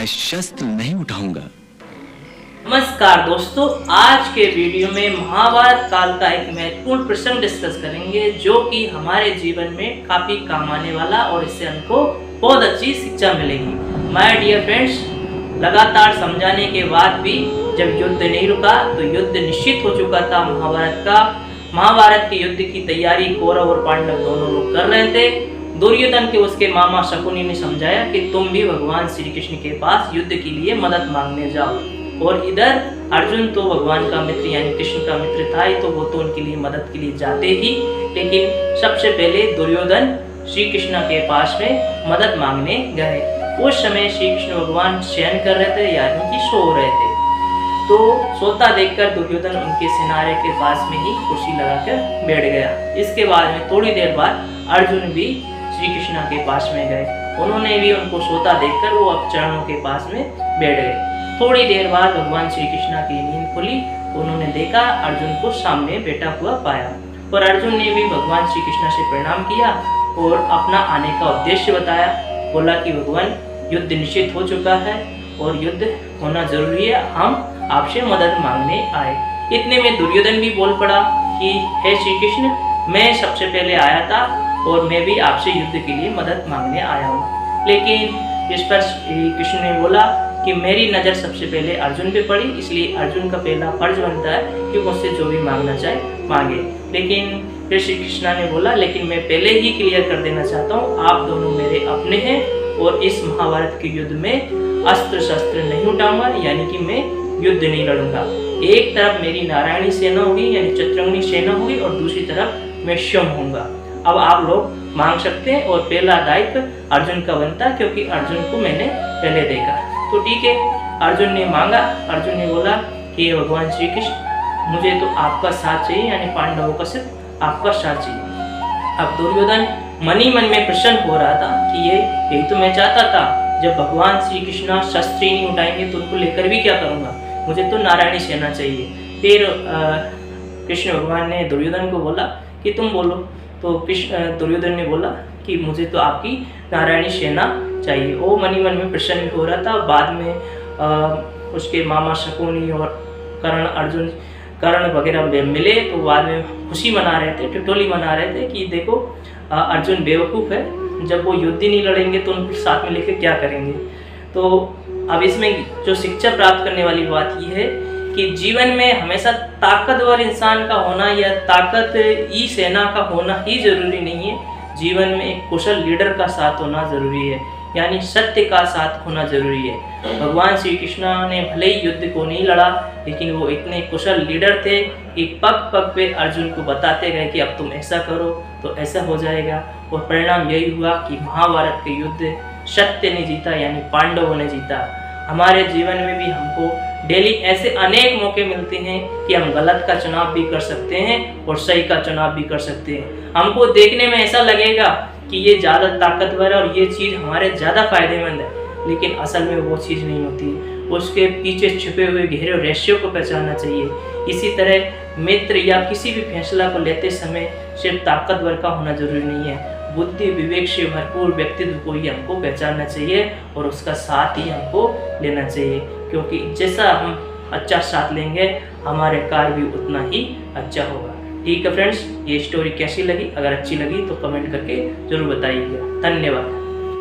मैं शस्त्र नहीं उठाऊंगा। नमस्कार दोस्तों, आज के वीडियो में महाभारत काल का एक महत्वपूर्ण प्रसंग डिस्कस करेंगे जो कि हमारे जीवन में काफी काम आने वाला और इससे हमको बहुत अच्छी शिक्षा मिलेगी। माय डियर फ्रेंड्स, लगातार समझाने के बाद भी जब युद्ध नहीं रुका तो युद्ध निश्चित हो चुका था महाभारत का। महाभारत के युद्ध की तैयारी कौरव और पांडव दोनों लोग कर रहे थे। दुर्योधन के उसके मामा शकुनी ने समझाया कि तुम भी भगवान श्री कृष्ण के पास युद्ध के लिए मदद मांगने जाओ, और इधर अर्जुन तो भगवान का मित्र यानी कृष्ण का मित्र था ही, तो वो तो उनके लिए मदद के लिए जाते ही। लेकिन सबसे पहले दुर्योधन श्री कृष्ण के पास में मदद मांगने गए। उस समय श्री कृष्ण भगवान शयन कर रहे थे यानी कि सो रहे थे। तो सोता देखकर दुर्योधन उनके सिनारे के पास में ही कुर्सी लगाकर बैठ गया। इसके बाद में थोड़ी देर बाद अर्जुन भी श्री कृष्ण के पास में गए। उन्होंने भी उनको सोता देखकर वो अब चरणों के पास में बैठ गए। थोड़ी देर बाद भगवान श्री कृष्ण की नींद खुली। उन्होंने देखा अर्जुन को सामने बैठा हुआ पाया, और अर्जुन ने भी भगवान श्री कृष्ण से प्रणाम किया और अपना आने का उद्देश्य बताया। बोला कि भगवान युद्ध निश्चित हो चुका है और युद्ध होना जरूरी है, हम आपसे मदद मांगने आए। इतने में दुर्योधन भी बोल पड़ा कि हे श्री कृष्ण, मैं सबसे पहले आया था और मैं भी आपसे युद्ध के लिए मदद मांगने आया हूँ। लेकिन इस पर श्री कृष्ण ने बोला कि मेरी नज़र सबसे पहले अर्जुन पे पड़ी, इसलिए अर्जुन का पहला फर्ज बनता है कि मुझसे जो भी मांगना चाहे मांगे। लेकिन फिर श्री कृष्ण ने बोला, लेकिन मैं पहले ही क्लियर कर देना चाहता हूँ, आप दोनों मेरे अपने हैं और इस महाभारत के युद्ध में अस्त्र शस्त्र नहीं उठाऊंगा, यानी कि मैं युद्ध नहीं लड़ूंगा। एक तरफ मेरी नारायणी सेना होगी यानी चतुरंगी सेना होगी और दूसरी तरफ मैं स्वयं होऊंगा। अब आप लोग मांग सकते हैं, और पहला दायित्व अर्जुन का बनता है क्योंकि अर्जुन को मैंने पहले देखा। तो ठीक है, अर्जुन ने मांगा। अर्जुन ने बोला कि भगवान श्री कृष्ण, मुझे तो आपका साथ चाहिए, यानी पांडवों का सिर्फ आपका साथ चाहिए। अब दुर्योधन मन ही मन में प्रसन्न हो रहा था कि यही तो मैं चाहता था। जब भगवान श्री कृष्ण शस्त्र ही नहीं उठाएंगे तो उनको लेकर भी क्या करूँगा, मुझे तो नारायणी सेना चाहिए। फिर कृष्ण भगवान ने दुर्योधन को बोला कि तुम बोलो। तो दुर्योधन ने बोला कि मुझे तो आपकी नारायणी सेना चाहिए। वो मन ही मन में प्रसन्न हो रहा था। बाद में उसके मामा शकुनी और कर्ण वगैरह मिले तो बाद में खुशी मना रहे थे, ठिठोली मना रहे थे कि देखो अर्जुन बेवकूफ़ है, जब वो युद्ध ही नहीं लड़ेंगे तो उनको साथ में लेकर क्या करेंगे। तो अब इसमें जो शिक्षा प्राप्त करने वाली बात यह है कि जीवन में हमेशा ताकतवर इंसान का होना या ताकत ही सेना का होना ही जरूरी नहीं है। जीवन में एक कुशल लीडर का साथ होना जरूरी है, यानी सत्य का साथ होना जरूरी है। भगवान श्री कृष्ण ने भले ही युद्ध को नहीं लड़ा, लेकिन वो इतने कुशल लीडर थे कि पग पग पे अर्जुन को बताते गए कि अब तुम ऐसा करो तो ऐसा हो जाएगा। और परिणाम यही हुआ कि महाभारत के युद्ध सत्य ने जीता, यानी पांडवों ने जीता। हमारे जीवन में भी हमको डेली ऐसे अनेक मौके मिलते हैं कि हम गलत का चुनाव भी कर सकते हैं और सही का चुनाव भी कर सकते हैं। हमको देखने में ऐसा लगेगा कि ये ज़्यादा ताकतवर है और ये चीज़ हमारे ज़्यादा फायदेमंद है, लेकिन असल में वो चीज़ नहीं होती। उसके पीछे छुपे हुए गहरे रहस्यों को पहचानना चाहिए। इसी तरह मित्र या किसी भी फैसला को लेते समय सिर्फ ताकतवर का होना जरूरी नहीं है, बुद्धि विवेक से भरपूर व्यक्तित्व को ही हमको पहचानना चाहिए और उसका साथ ही हमको लेना चाहिए, क्योंकि जैसा हम अच्छा साथ लेंगे हमारे कार्य भी उतना ही अच्छा होगा। ठीक है फ्रेंड्स, ये स्टोरी कैसी लगी? अगर अच्छी लगी तो कमेंट करके जरूर बताइएगा। धन्यवाद।